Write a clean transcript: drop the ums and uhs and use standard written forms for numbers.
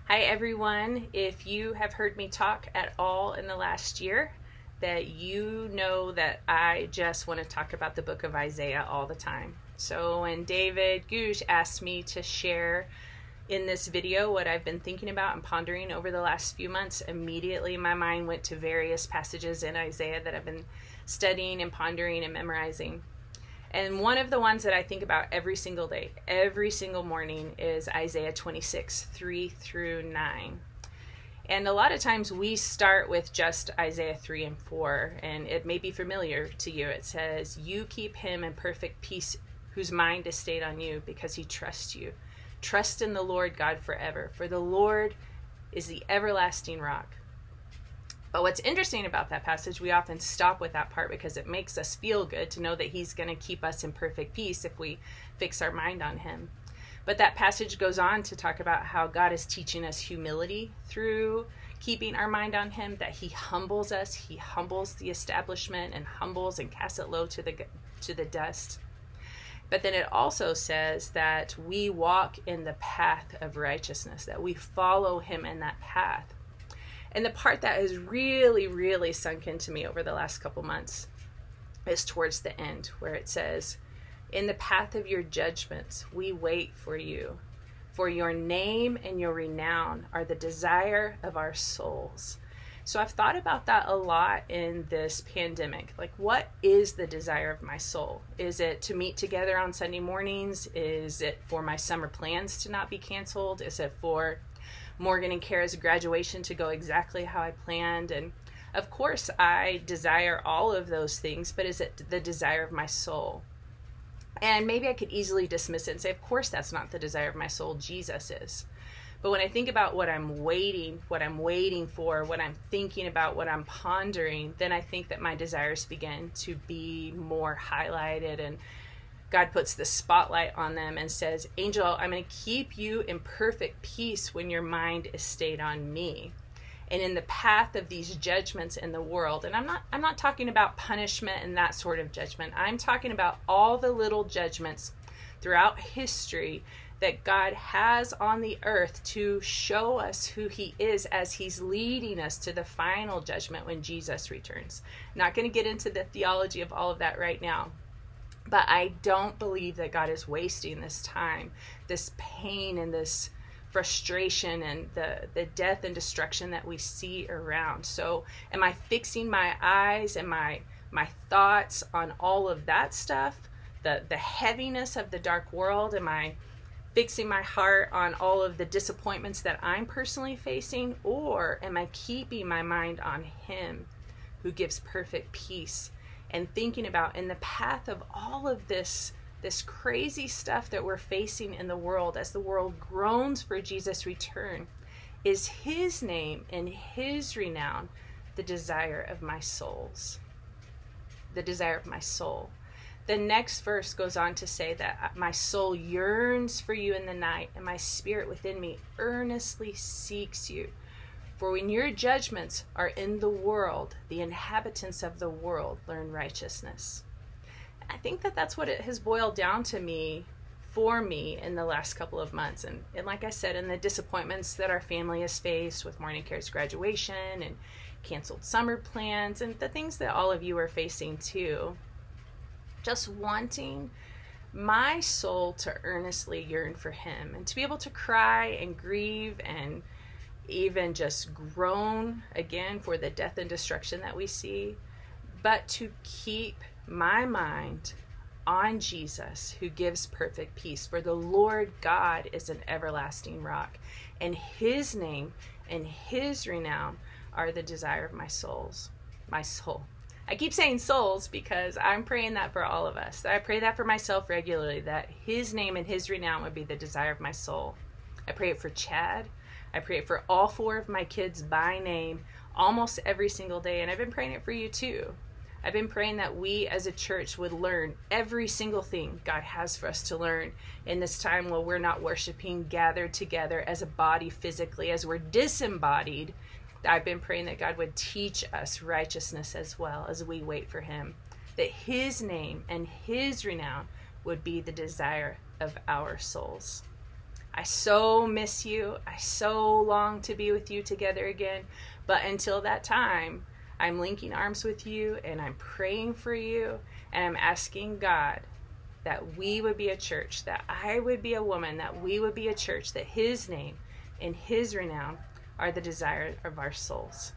Hi everyone. If you have heard me talk at all in the last year, that you know that I just want to talk about the book of Isaiah all the time. So when David Goosh asked me to share in this video what I've been thinking about and pondering over the last few months, immediately my mind went to various passages in Isaiah that I've been studying and pondering and memorizing. And one of the ones that I think about every single day, every single morning, is Isaiah 26, 3 through 9. And a lot of times we start with just Isaiah 3 and 4, and it may be familiar to you. It says, "You keep him in perfect peace whose mind is stayed on you because he trusts you. Trust in the Lord God forever, for the Lord is the everlasting rock." But what's interesting about that passage, we often stop with that part because it makes us feel good to know that he's going to keep us in perfect peace if we fix our mind on him. But that passage goes on to talk about how God is teaching us humility through keeping our mind on him, that he humbles us, he humbles the establishment and humbles and casts it low to the dust. But then it also says that we walk in the path of righteousness, that we follow him in that path. And the part that has really sunk into me over the last couple months is towards the end, where it says, "In the path of your judgments, we wait for you. For your name and your renown are the desire of our souls." So I've thought about that a lot in this pandemic. Like, what is the desire of my soul? Is it to meet together on Sunday mornings? Is it for my summer plans to not be canceled? Is it for Morgan and Kara's graduation to go exactly how I planned? And of course I desire all of those things, but is it the desire of my soul? And maybe I could easily dismiss it and say, of course that's not the desire of my soul, Jesus is. But when I think about what I'm waiting for, what I'm thinking about, what I'm pondering, then I think that my desires begin to be more highlighted, and God puts the spotlight on them and says, "Angel, I'm going to keep you in perfect peace when your mind is stayed on me." And in the path of these judgments in the world, and I'm not talking about punishment and that sort of judgment. I'm talking about all the little judgments throughout history that God has on the earth to show us who he is as he's leading us to the final judgment when Jesus returns. Not going to get into the theology of all of that right now. But I don't believe that God is wasting this time, this pain and this frustration and the death and destruction that we see around. So am I fixing my eyes and my thoughts on all of that stuff, the heaviness of the dark world? Am I fixing my heart on all of the disappointments that I'm personally facing? Or am I keeping my mind on him who gives perfect peace? And thinking about, in the path of all of this crazy stuff that we're facing in the world, as the world groans for Jesus' return, is his name and his renown the desire of my souls, the desire of my soul. The next verse goes on to say that my soul yearns for you in the night, and my spirit within me earnestly seeks you. For when your judgments are in the world, the inhabitants of the world learn righteousness. I think that that's what it has boiled down to for me in the last couple of months. And like I said, in the disappointments that our family has faced with Morning Care's graduation and canceled summer plans and the things that all of you are facing too, just wanting my soul to earnestly yearn for him and to be able to cry and grieve and even just groan again for the death and destruction that we see, but to keep my mind on Jesus who gives perfect peace. For the Lord God is an everlasting rock, and his name and his renown are the desire of my soul. I keep saying souls because I'm praying that for all of us. I pray that for myself regularly, that his name and his renown would be the desire of my soul. I pray it for Chad. I pray it for all 4 of my kids by name almost every single day, and I've been praying it for you too. I've been praying that we as a church would learn every single thing God has for us to learn in this time while we're not worshiping gathered together as a body physically, as we're disembodied. I've been praying that God would teach us righteousness as well as we wait for him, that his name and his renown would be the desire of our souls. I so miss you. I so long to be with you together again. But until that time, I'm linking arms with you, and I'm praying for you, and I'm asking God that we would be a church, that I would be a woman, that we would be a church, that his name and his renown are the desire of our souls.